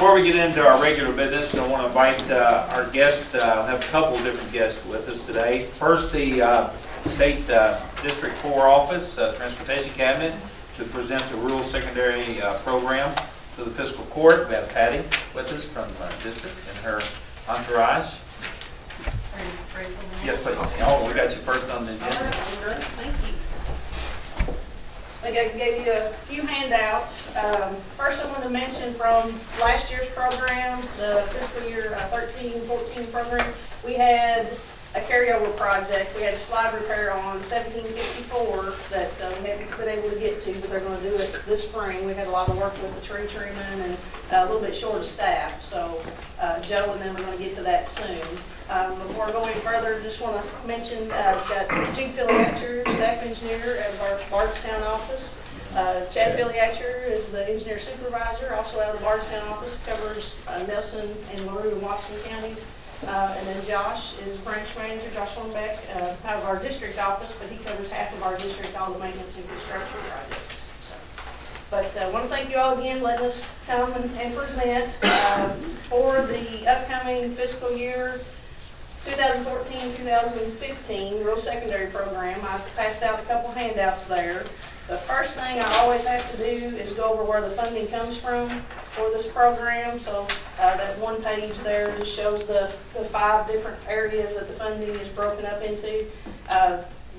Before we get into our regular business, I want to invite our guests. We have a couple of different guests with us today. First, the State District 4 Office, Transportation Cabinet, to present the rural secondary program to the Fiscal Court. We have Patty with us from District and her entourage. Yes, please. Oh, we got you first on the agenda. All right, thank you. I think I gave you a few handouts. First, I want to mention from last year's program, the fiscal year 13-14 program, we had a carryover project. We had a slide repair on 1754 that we haven't been able to get to, but they're going to do it this spring. We had a lot of work with the tree trimming and a little bit short of staff, so Joe and them are going to get to that soon. Before I go any further, just want to mention we've got Gene Filiatcher, staff engineer at our Bardstown office. Chad Filiatcher is the engineer supervisor, also out of the Bardstown office, covers Nelson and LaRue and Washington counties. And then Josh is branch manager, Josh Hornbeck, out of our district office, but he covers half of our district, all the maintenance and construction projects. So, but I want to thank you all again, letting us come and present for the upcoming fiscal year 2014-2015 rural secondary program. I passed out a couple handouts there. The first thing I always have to do is go over where the funding comes from for this program. So that one page there just shows the 5 different areas that the funding is broken up into.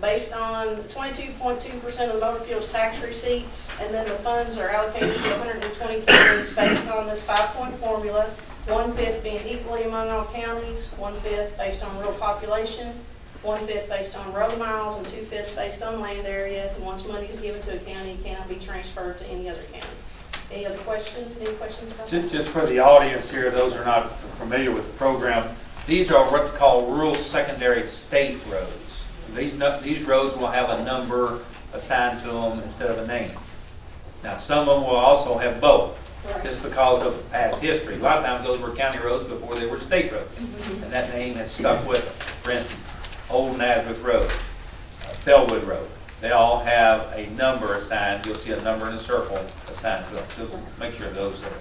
Based on 22.2% of motor fuels tax receipts, and then the funds are allocated to 120 counties based on this 5-point formula. 1/5 being equally among all counties, 1/5 based on rural population, 1/5 based on road miles, and 2/5 based on land area. And once money is given to a county, it cannot be transferred to any other county. Any other questions? Any questions about that? Just for the audience here, those who are not familiar with the program, these are what they call rural secondary state roads. These roads will have a number assigned to them instead of a name. Now, some of them will also have both. Right. Just because of past history. A lot of times those were county roads before they were state roads. And that name has stuck with them. For instance, Old Nazareth Road, Bellwood Road. They all have a number assigned. You'll see a number in a circle assigned to them. So make sure those are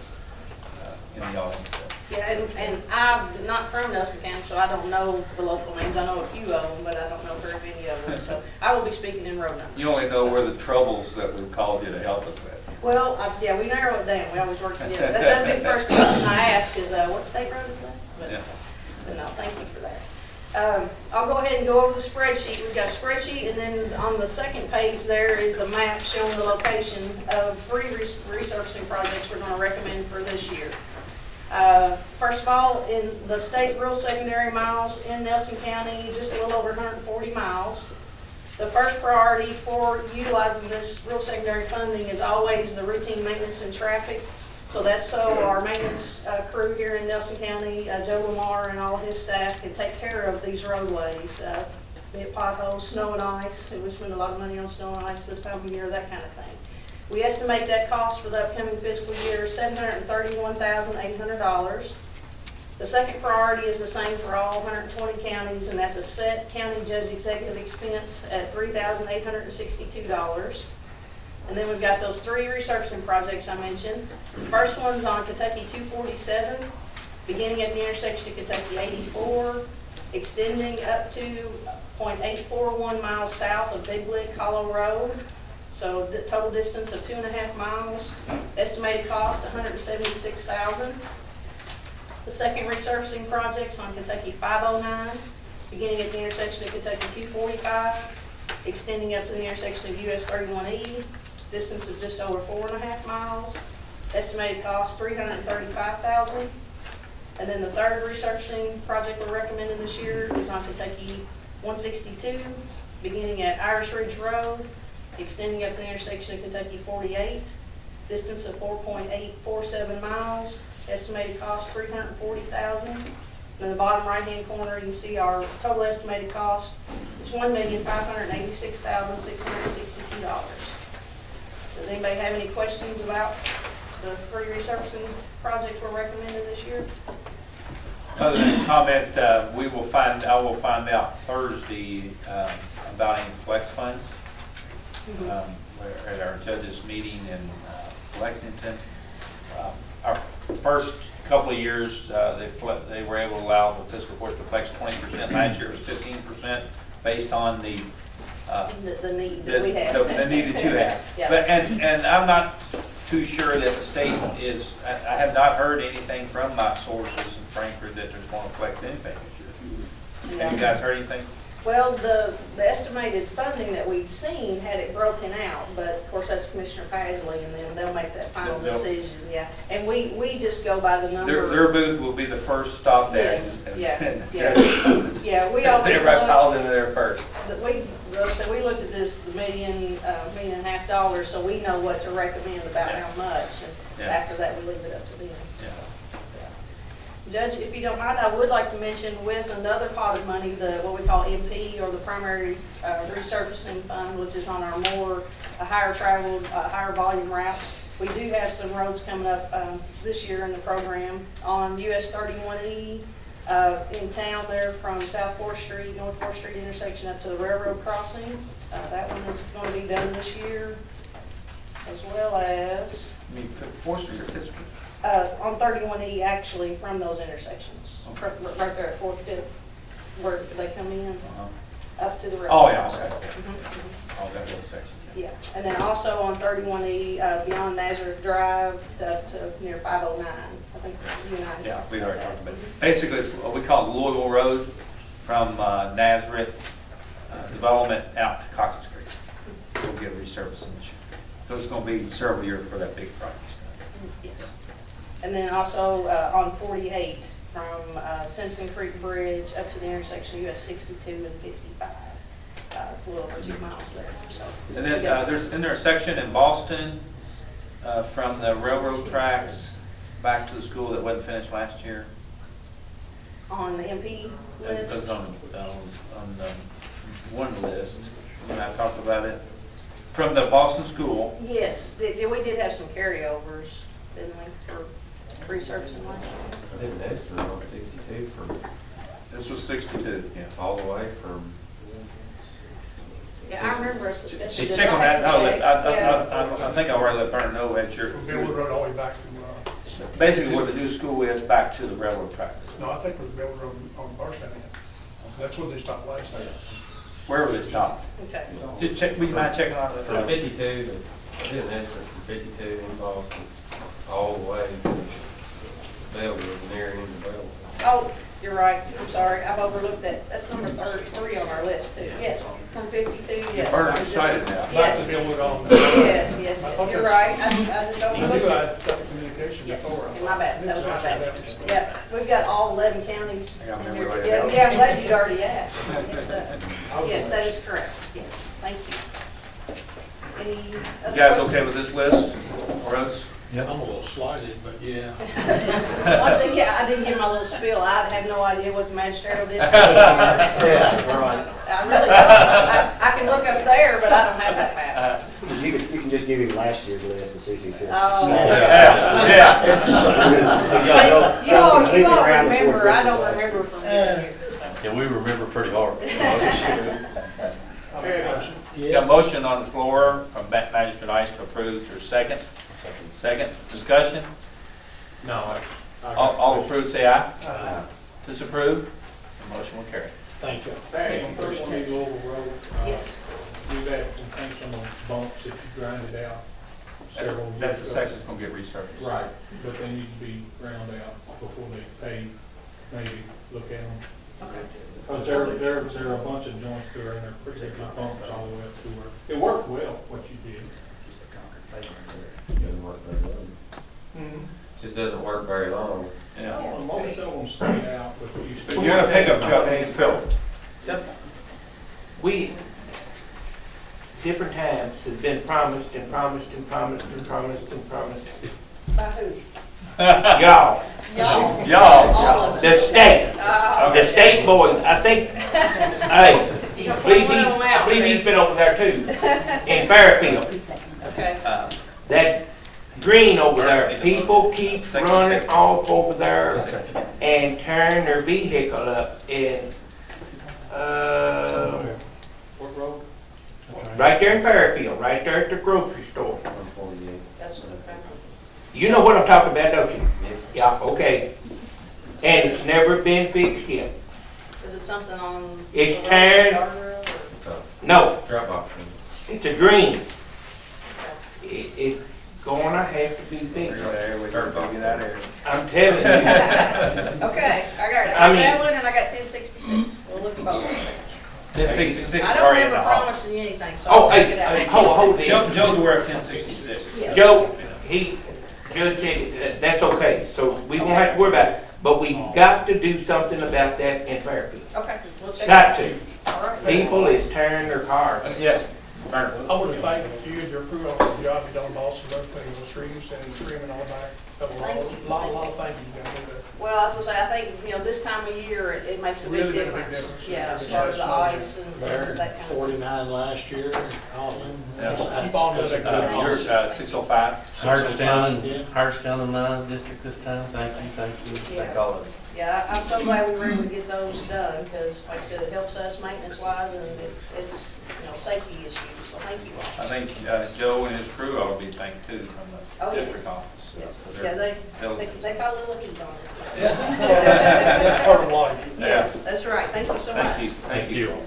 in the audience. Yeah, and I'm not from Nelson County, so I don't know the local names. I know a few of them, but I don't know very many of them. So I will be speaking in road numbers. You only know where the troubles that we've called you to help us with. Well, yeah, we narrow it down. We always work together. That'd be the first question I ask is, what state road is that? But, Yeah. but no, thank you for that. I'll go ahead and go over the spreadsheet. We've got a spreadsheet, and then on the second page there is the map showing the location of 3 resurfacing projects we're going to recommend for this year. First of all, in the state rural secondary miles in Nelson County, just a little over 140 miles. The first priority for utilizing this rural secondary funding is always the routine maintenance and traffic. So that's so our maintenance crew here in Nelson County, Joe Lamar and all his staff can take care of these roadways, be it potholes, snow and ice. We spend a lot of money on snow and ice this time of year, that kind of thing. We estimate that cost for the upcoming fiscal year $731,800. The second priority is the same for all 120 counties, and that's a set county judge executive expense at $3,862. And then we've got those 3 resurfacing projects I mentioned. The first one's on Kentucky 247, beginning at the intersection of Kentucky 84, extending up to .841 miles south of Big Lick Hollow Road. So the total distance of 2.5 miles. Estimated cost $176,000. The second resurfacing project's on Kentucky 509, beginning at the intersection of Kentucky 245, extending up to the intersection of US 31E, distance of just over 4.5 miles. Estimated cost $335,000. And then the third resurfacing project we're recommending this year is on Kentucky 162, beginning at Irish Ridge Road, extending up the intersection of Kentucky 48, distance of 4.847 miles. Estimated cost $340,000. In the bottom right-hand corner, you can see our total estimated cost is $1,586,662. Does anybody have any questions about the 3 resurfacing projects we're recommending this year? Other than comment, I will find out Thursday about any flex funds. At our judges meeting in Lexington. Our first couple of years, they were able to allow the fiscal court to flex 20%. Last year it was 15% based on the need that we have. the need that you have. Yeah. But, and I'm not too sure that the state is, I have not heard anything from my sources in Frankfurt that they're going to flex anything this year. Have you guys heard anything? Well, the estimated funding that we'd seen had it broken out, but of course that's Commissioner Pasley, and then they'll make that final decision, yeah. And we just go by the number. Their booth will be the first stop there. Yes, yeah, we always everybody piles into there first. We looked at this, the $1.5 million, so we know what to recommend about how much, and after that we leave it up to them. Yeah. Judge, if you don't mind, I would like to mention with another pot of money, what we call MP, or the primary resurfacing fund, which is on our more higher traveled, higher volume routes. We do have some roads coming up this year in the program on US 31E in town there from South 4th Street, North 4th Street intersection up to the railroad crossing. That one is going to be done this year, as well as... You mean 4th Street or 5th Street? On 31E, actually, from those intersections, right there at 4th, 5th, where they come in, up to the railroad. Oh, yeah, okay. Mm-hmm. Oh, that little section. Yeah, and then also on 31E, beyond Nazareth Drive up to near 509, I think you and I. Yeah, we already talked about it. Basically, it's what we call Louisville Road from Nazareth development out to Cox's Creek. We'll get resurfacing this year. So it's going to be several years for that big project. Yes. And then also on 48 from Simpson Creek Bridge up to the intersection of US 62 and 55. It's a little over 2 miles there. So. And then there's a section in Boston from the railroad tracks back to the school that wasn't finished last year. On the MP list? It was on one list. When I talked about it. From the Boston school. Yes, we did have some carryovers, didn't we, for resurfacing last year? I did an estimate on 62 from, This was 62. yeah, all the way from. Yeah, I remember us discussing. Check on that. No, I think I already let Vernon know at your. From Bellwood Road all the way back to, Basically, where the new school is back to the railroad tracks. no, I think it was Bellwood Road on Barstow. That's where they stopped last night. Wherever they stop. Okay. Just check. Would you mind checking on From it? 52, I did an estimate from 52 in Boston, all the way to Bellwood, near into Bellwood. Oh, you're right. I'm sorry. I've overlooked that. That's number 33 on our list too. Yes, from 52, yes. Vernon excited now. Back Yes. to Bellwood on. Yes. You're right. I just I knew overlooked it. I'd got the communication Yes, before. my bad. That was my bad. Yeah, we've got all 11 counties I gotta in here remember together. that. Yeah, I'm glad you'd already asked. Yes, that is correct. Yes, thank you. Any You other guys questions? okay with this list? Or else? I'm a little slighted, but yeah. Once again, I didn't give my little spiel. I have no idea what the magisterial districts are. Yeah, right. I really don't. I can look up there, but I don't have that map. You can just give him last year's list and see if he fits. Oh. Yeah. See, you all remember. I don't remember from here. Yeah, we remember pretty hard. Got a motion on the floor from Magistrate Ice to approve. There's a second. Second. Discussion. No. All approved, say aye. Disapprove. The motion will carry. Thank you. Back on 31 Louisville Road. Yes. We've had some of those bumps that you grinded out several years ago. That's the section that's going to get resurfaced. Right, but they need to be ground out before they pave, maybe look at them. Okay. Because there are a bunch of joints there and they're pretty big bumps all the way up to where, it worked well, what you did. Doesn't work very long. Just doesn't work very long. Yeah. Well, most of them stay out, but you But still. you're in a pickup truck and he's filled. We, different times, have been promised and promised and promised and promised and promised. By who? Y'all, Y'all. y'all, All of the us. state, Oh, the state boys, I think, hey, You don't I believe put one of them out he's there. been over there too, in Fairfield. Okay. That green over there, people keep running off over there and tearing their vehicle up and, What road? right there in Fairfield, right there at the grocery store. 148. That's what, okay. You know what I'm talking about, don't you? Yes. Yeah, okay. And it's never been fixed yet. Is it something on? It's the tearing. guardrail or- No, Drop box. it's a dream. It's gonna have to be fixed. There we go, get that area. I'm telling you. Okay, I got it. I I got mean- that one and I got 1066. We'll look at both. 1066 I is don't already in remember the hall. promising you anything, so Oh, I'll check hey, it out. hold it. Joe's aware of 1066. Yeah. Joe, Judge said, that's okay, so we won't have to worry about it. But we got to do something about that in Fairfield. Okay, we'll check it Got out. to. All right. People is tearing their cars. Yes, Vernon. I want to thank you and your crew on the job you done, boss, and rotating those trees and trimming all back. A Thank you. lot of thank you guys for that. Well, I was gonna say, I think, this time of year, it makes a big Really big difference. difference. Yeah, as far as the ice and that kind of. 49 last year, Alvin. Keep on with that. Yours, 605. Hartstown and my district this time, thank you, thank all of you. Yeah, I'm so glad we were able to get those done, because like I said, it helps us maintenance wise, and it's, safety issues, so thank you all. I think Joe and his crew ought to be thanked too from Oh, the yeah. district office. Yes. So Yeah, they're they diligent. got a little heat on it. Yes. That's part of life. Yes, that's right, thank you so much. Thank you, thank you.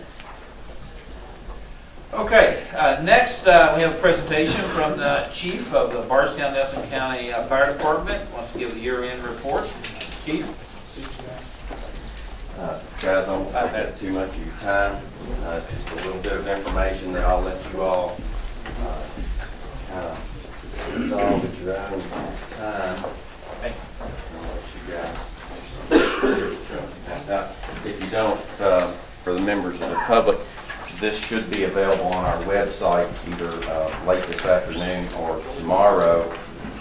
Okay, next we have a presentation from the chief of the Bardstown Nelson County Fire Department. Wants to give the year-end report. Chief? Guys, I won't take up too much of your time. Just a little bit of information that I'll let you all kind of resolve at your own time. I'll let you guys. Now, if you don't, for the members of the public, this should be available on our website either late this afternoon or tomorrow.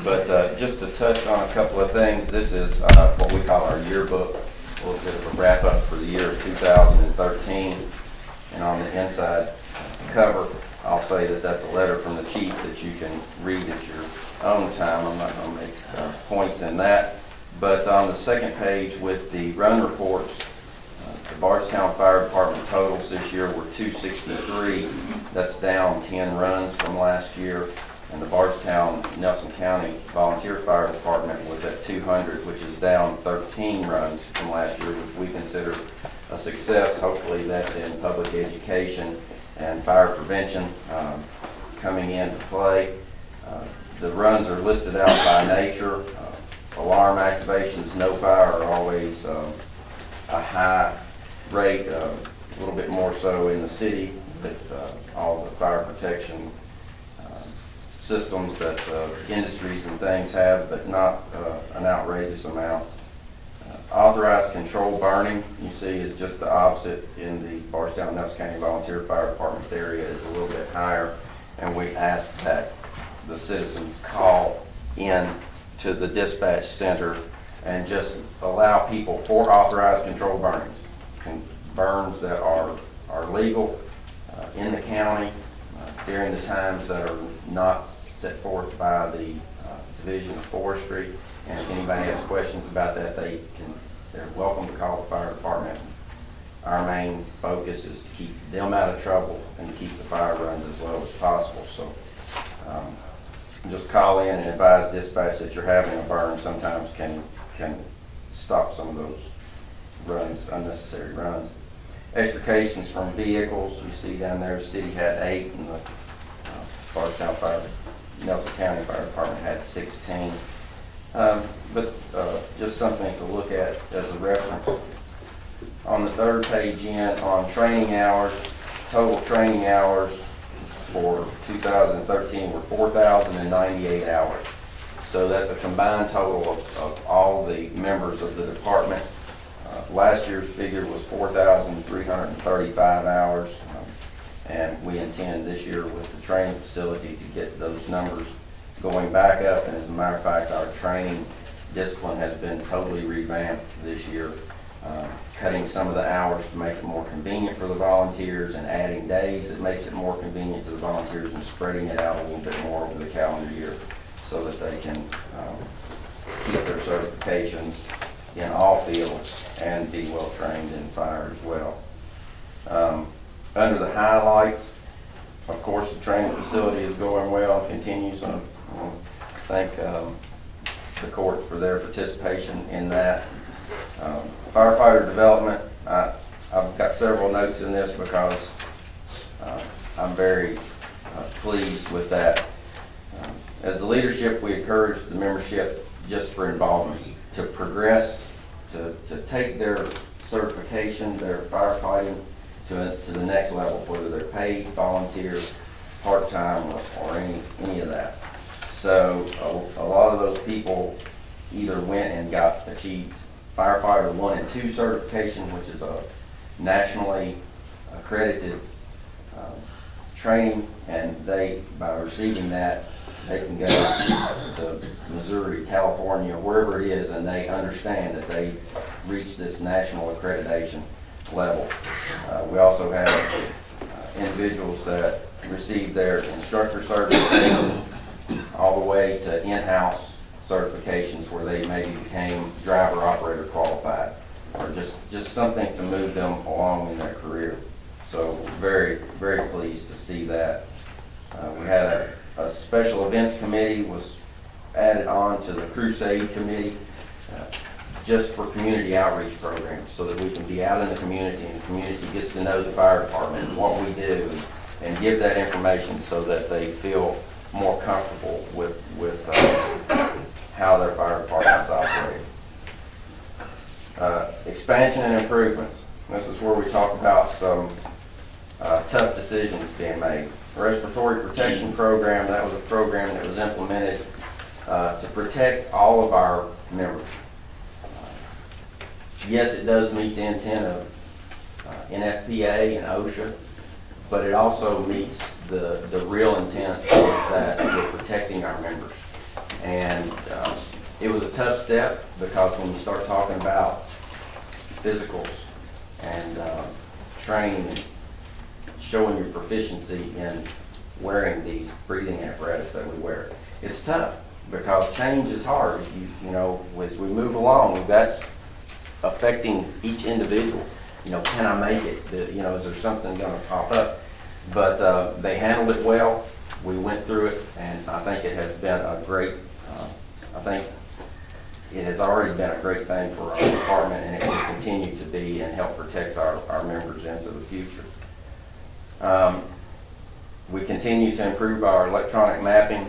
But just to touch on a couple of things, this is what we call our yearbook, a little bit of a wrap up for the year of 2013. And on the inside cover, I'll say that that's a letter from the chief that you can read at your own time. I'm not going to make points in that. But on the second page with the run reports, the Bardstown Fire Department totals this year were 263. That's down 10 runs from last year. And the Bardstown Nelson County Volunteer Fire Department was at 200, which is down 13 runs from last year, which we consider a success. Hopefully that's in public education and fire prevention coming into play. The runs are listed out by nature. Alarm activations, no fire, are always a high rate, a little bit more so in the city, but all the fire protection systems that industries and things have, but not an outrageous amount. Authorized control burning, you see, is just the opposite in the Bardstown Nelson County Volunteer Fire Department's area, is a little bit higher, and we ask that the citizens call in to the dispatch center and just allow people for authorized control burnings, burns that are legal in the county during the times that are not set forth by the Division of Forestry. And if anybody has questions about that, they're welcome to call the fire department. Our main focus is to keep them out of trouble and to keep the fire runs as low as possible. So just call in and advise dispatch that you're having a burn. Sometimes can stop some of those runs, unnecessary runs. Extrications from vehicles, you see down there, the city had 8 and the Bardstown Nelson County Fire Department had 16. But just something to look at as a reference. On the third page on training hours, total training hours for 2013 were 4,098 hours. So that's a combined total of all the members of the department. Last year's figure was 4,335 hours. And we intend this year with the training facility to get those numbers going back up. And as a matter of fact, our training discipline has been totally revamped this year, cutting some of the hours to make it more convenient for the volunteers and adding days that makes it more convenient to the volunteers and spreading it out a little bit more over the calendar year so that they can get their certifications in all fields and be well trained in fire as well. Under the highlights, of course, the training facility is going well and continues. I thank the court for their participation in that. Firefighter development, I've got several notes in this because I'm very pleased with that. As the leadership, we encourage the membership just for involvement, to progress, to take their certification, their firefighting to the next level, whether they're paid, volunteer, part-time, or any of that. So a lot of those people either went and achieved firefighter 1 and 2 certification, which is a nationally accredited training, and by receiving that, they can go to Missouri, California, wherever it is, and they understand that they reached this national accreditation level. We also have individuals that receive their instructor certifications all the way to in-house certifications where they maybe became driver operator qualified, or just something to move them along in their career. So very, very pleased to see that. We had a special events committee was added on to the crusade committee just for community outreach programs, so that we can be out in the community and the community gets to know the fire department and what we do, and give that information so that they feel more comfortable with how their fire departments operate. Expansion and improvements. This is where we talk about some tough decisions being made. Respiratory protection program, that was a program that was implemented to protect all of our members. Yes, it does meet the intent of NFPA and OSHA, but it also meets the real intent of that we're protecting our members. And it was a tough step because when you start talking about physicals and training and showing your proficiency in wearing these breathing apparatus that we wear, it's tough because change is hard. You know, as we move along, that's affecting each individual. You know, can I make it? Is there something going to pop up? But they handled it well. We went through it, and I think it has been a great, I think it has already been a great thing for our department, and it will continue to be and help protect our members into the future. We continue to improve our electronic mapping,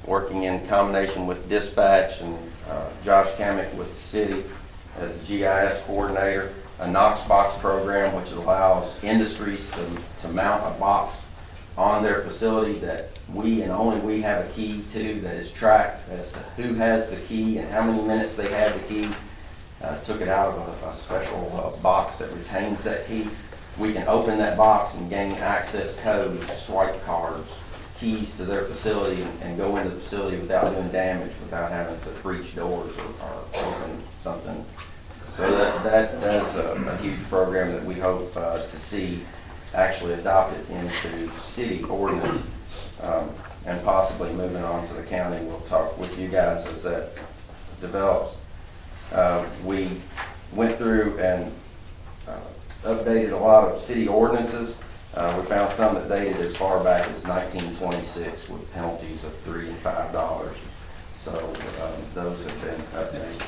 working in combination with dispatch and Josh Kamek with the city as the GIS coordinator. A Knox box program, which allows industries to mount a box on their facility that we and only we have a key to, that is tracked as to who has the key and how many minutes they had the key. Took it out of a special box that retains that key. We can open that box and gain access codes, swipe cards, keys to their facility, and go into the facility without doing damage, without having to breach doors or open something. So that is a huge program that we hope to see actually adopted into city ordinance, and possibly moving on to the county. We'll talk with you guys as that develops. We went through and updated a lot of city ordinances. We found some that dated as far back as 1926 with penalties of $3 and $5. So those have been updated.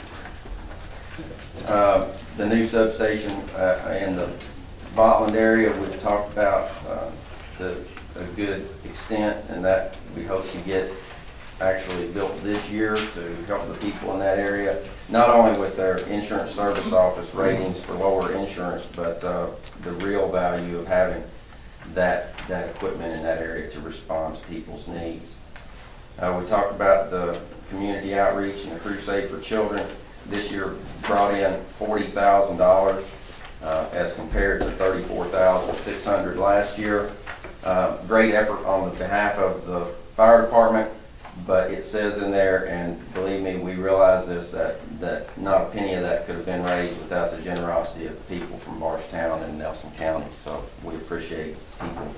The new substation in the Botland area we've talked about to a good extent, and that we hope to get actually built this year to help the people in that area, not only with their insurance service office ratings for lower insurance, but the real value of having that equipment in that area to respond to people's needs. We talked about the community outreach and the Crusade for Children. This year brought in $40,000 as compared to $34,600 last year. Great effort on the behalf of the fire department, but it says in there, and believe me, we realize this, that not a penny of that could have been raised without the generosity of the people from Bardstown and Nelson County. So we appreciate people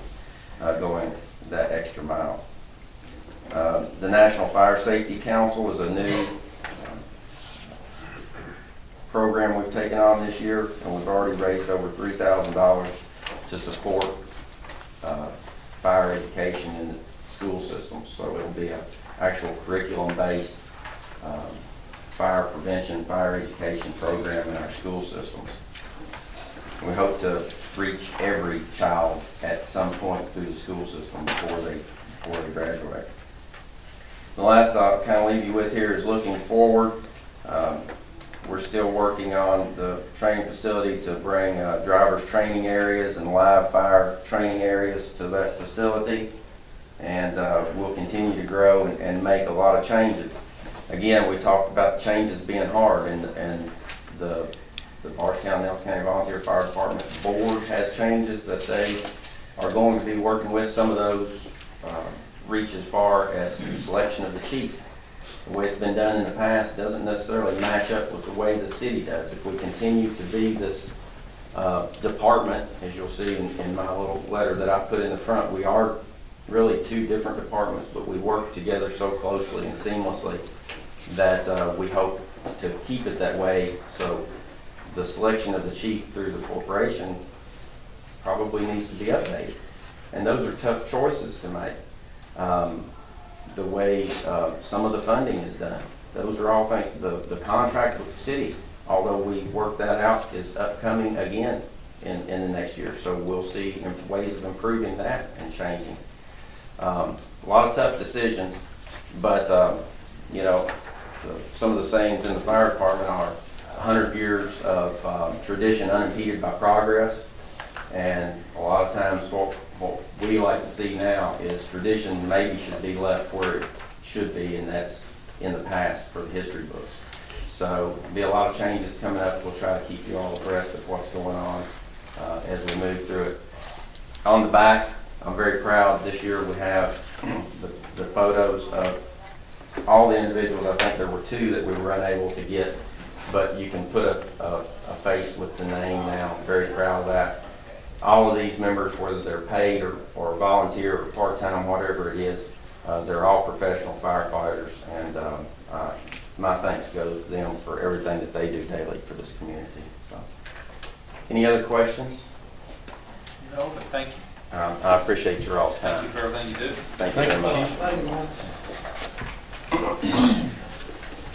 going that extra mile. The National Fire Safety Council is a new program we've taken on this year, and we've already raised over $3,000 to support fire education in the school systems. So it'll be an actual curriculum-based fire prevention, fire education program in our school systems. We hope to reach every child at some point through the school system before they graduate. The last I'll kind of leave you with here is looking forward. We're still working on the training facility to bring drivers training areas and live fire training areas to that facility. And we'll continue to grow and make a lot of changes. Again, we talked about the changes being hard, and the Bardstown Nelson County Volunteer Fire Department Board has changes that they are going to be working with. Some of those reach as far as the selection of the chief. The way it's been done in the past doesn't necessarily match up with the way the city does. If we continue to be this department, as you'll see in my little letter that I put in the front, we are really two different departments, but we work together so closely and seamlessly that we hope to keep it that way. So the selection of the chief through the corporation probably needs to be updated. And those are tough choices to make. The way some of the funding is done, those are all things. The contract with the city, although we work that out, is upcoming again in the next year. So we'll see ways of improving that and changing. A lot of tough decisions, but you know, some of the sayings in the fire department are 100 years of tradition unimpeded by progress, and a lot of times what we like to see now is tradition maybe should be left where it should be, and that's in the past for the history books. So there'll be a lot of changes coming up. We'll try to keep you all abreast of what's going on as we move through it. On the back, I'm very proud this year we have the photos of all the individuals. I think there were 2 that we were unable to get, but you can put a face with the name now. I'm very proud of that. All of these members, whether they're paid or volunteer or part-time, whatever it is, they're all professional firefighters, and my thanks go to them for everything that they do daily for this community. So, any other questions? No, but thank you. I appreciate your all's Thank time. you for everything you do. Thank you very much. Thank you.